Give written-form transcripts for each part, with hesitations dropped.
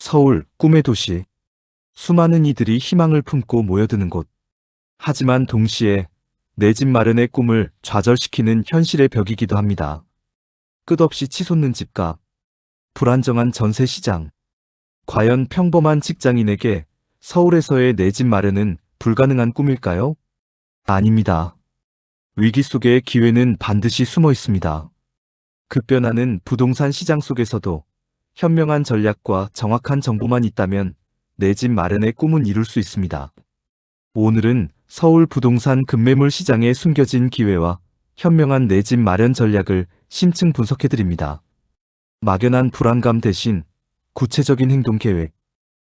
서울, 꿈의 도시. 수많은 이들이 희망을 품고 모여드는 곳. 하지만 동시에 내 집 마련의 꿈을 좌절시키는 현실의 벽이기도 합니다. 끝없이 치솟는 집값, 불안정한 전세 시장. 과연 평범한 직장인에게 서울에서의 내 집 마련은 불가능한 꿈일까요? 아닙니다. 위기 속에 기회는 반드시 숨어 있습니다. 급변하는 부동산 시장 속에서도 현명한 전략과 정확한 정보만 있다면 내 집 마련의 꿈은 이룰 수 있습니다. 오늘은 서울 부동산 급매물 시장에 숨겨진 기회와 현명한 내 집 마련 전략을 심층 분석해드립니다. 막연한 불안감 대신 구체적인 행동 계획.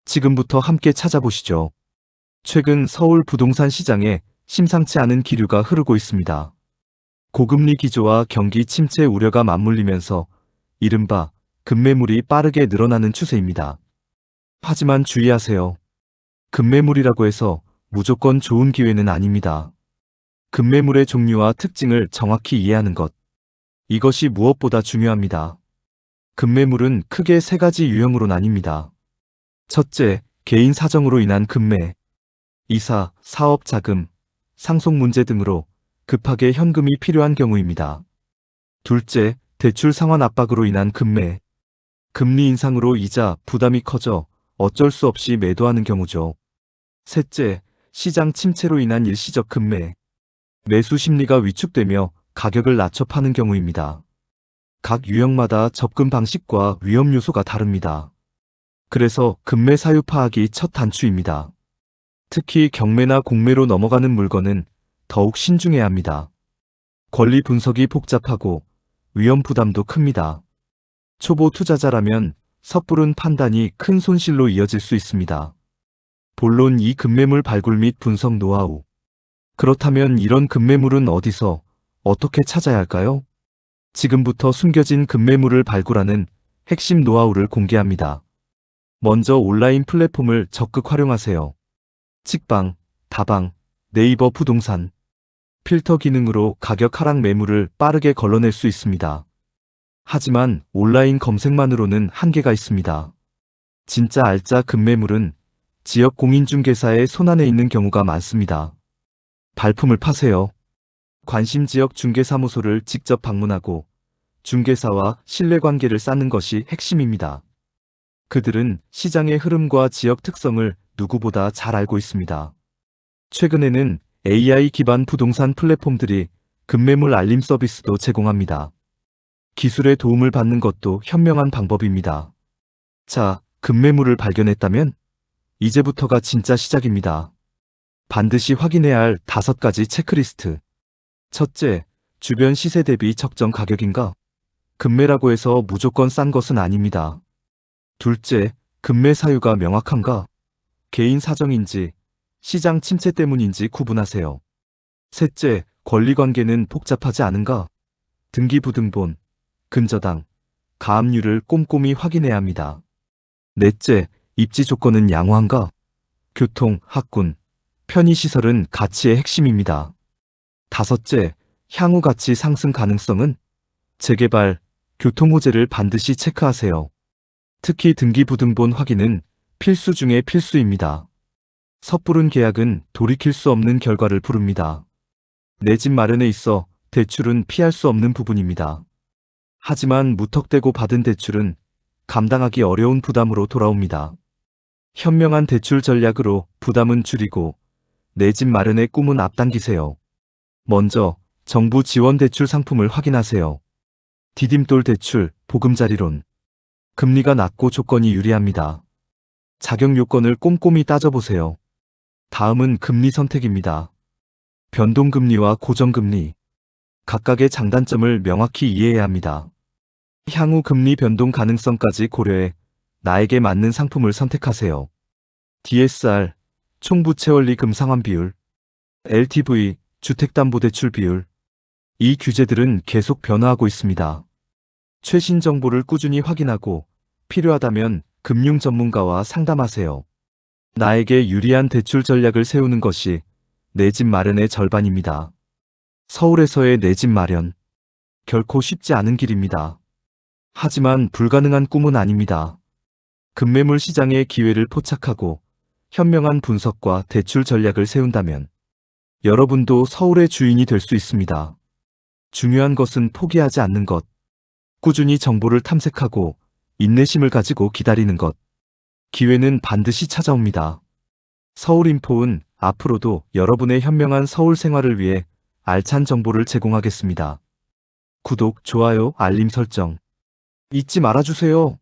지금부터 함께 찾아보시죠. 최근 서울 부동산 시장에 심상치 않은 기류가 흐르고 있습니다. 고금리 기조와 경기 침체 우려가 맞물리면서 이른바 급매물이 빠르게 늘어나는 추세입니다. 하지만 주의하세요. 급매물이라고 해서 무조건 좋은 기회는 아닙니다. 급매물의 종류와 특징을 정확히 이해하는 것. 이것이 무엇보다 중요합니다. 급매물은 크게 세 가지 유형으로 나뉩니다. 첫째, 개인 사정으로 인한 급매. 이사, 사업 자금, 상속 문제 등으로 급하게 현금이 필요한 경우입니다. 둘째, 대출 상환 압박으로 인한 급매. 금리 인상으로 이자 부담이 커져 어쩔 수 없이 매도하는 경우죠. 셋째, 시장 침체로 인한 일시적 급매. 매수 심리가 위축되며 가격을 낮춰 파는 경우입니다. 각 유형마다 접근 방식과 위험 요소가 다릅니다. 그래서 급매 사유 파악이 첫 단추입니다. 특히 경매나 공매로 넘어가는 물건은 더욱 신중해야 합니다. 권리 분석이 복잡하고 위험 부담도 큽니다. 초보 투자자라면 섣부른 판단이 큰 손실로 이어질 수 있습니다. 본론 이 급매물 발굴 및 분석 노하우. 그렇다면 이런 급매물은 어디서 어떻게 찾아야 할까요? 지금부터 숨겨진 급매물을 발굴하는 핵심 노하우를 공개합니다. 먼저 온라인 플랫폼을 적극 활용하세요. 직방, 다방, 네이버 부동산. 필터 기능으로 가격 하락 매물을 빠르게 걸러낼 수 있습니다. 하지만 온라인 검색만으로는 한계가 있습니다. 진짜 알짜 급매물은 지역 공인중개사의 손안에 있는 경우가 많습니다. 발품을 파세요. 관심 지역 중개사무소를 직접 방문하고 중개사와 신뢰관계를 쌓는 것이 핵심입니다. 그들은 시장의 흐름과 지역 특성을 누구보다 잘 알고 있습니다. 최근에는 AI 기반 부동산 플랫폼들이 급매물 알림 서비스도 제공합니다. 기술의 도움을 받는 것도 현명한 방법입니다. 자, 급매물을 발견했다면 이제부터가 진짜 시작입니다. 반드시 확인해야 할 5가지 체크리스트. 첫째, 주변 시세 대비 적정 가격인가? 급매라고 해서 무조건 싼 것은 아닙니다. 둘째, 급매 사유가 명확한가? 개인 사정인지, 시장 침체 때문인지 구분하세요. 셋째, 권리관계는 복잡하지 않은가? 등기부등본, 근저당, 가압류를 꼼꼼히 확인해야 합니다. 넷째, 입지 조건은 양호한가? 교통, 학군, 편의시설은 가치의 핵심입니다. 다섯째, 향후 가치 상승 가능성은? 재개발, 교통호재를 반드시 체크하세요. 특히 등기부등본 확인은 필수 중의 필수입니다. 섣부른 계약은 돌이킬 수 없는 결과를 부릅니다. 내 집 마련에 있어 대출은 피할 수 없는 부분입니다. 하지만 무턱대고 받은 대출은 감당하기 어려운 부담으로 돌아옵니다. 현명한 대출 전략으로 부담은 줄이고 내 집 마련의 꿈은 앞당기세요. 먼저 정부 지원 대출 상품을 확인하세요. 디딤돌 대출, 보금자리론. 금리가 낮고 조건이 유리합니다. 자격 요건을 꼼꼼히 따져보세요. 다음은 금리 선택입니다. 변동금리와 고정금리. 각각의 장단점을 명확히 이해해야 합니다. 향후 금리 변동 가능성까지 고려해 나에게 맞는 상품을 선택하세요. DSR, 총부채원리금 상환 비율, LTV, 주택담보대출 비율. 이 규제들은 계속 변화하고 있습니다. 최신 정보를 꾸준히 확인하고 필요하다면 금융 전문가와 상담하세요. 나에게 유리한 대출 전략을 세우는 것이 내 집 마련의 절반입니다. 서울에서의 내 집 마련. 결코 쉽지 않은 길입니다. 하지만 불가능한 꿈은 아닙니다. 급매물 시장의 기회를 포착하고 현명한 분석과 대출 전략을 세운다면 여러분도 서울의 주인이 될 수 있습니다. 중요한 것은 포기하지 않는 것, 꾸준히 정보를 탐색하고 인내심을 가지고 기다리는 것. 기회는 반드시 찾아옵니다. 서울인포은 앞으로도 여러분의 현명한 서울 생활을 위해 알찬 정보를 제공하겠습니다. 구독, 좋아요, 알림 설정 잊지 말아주세요.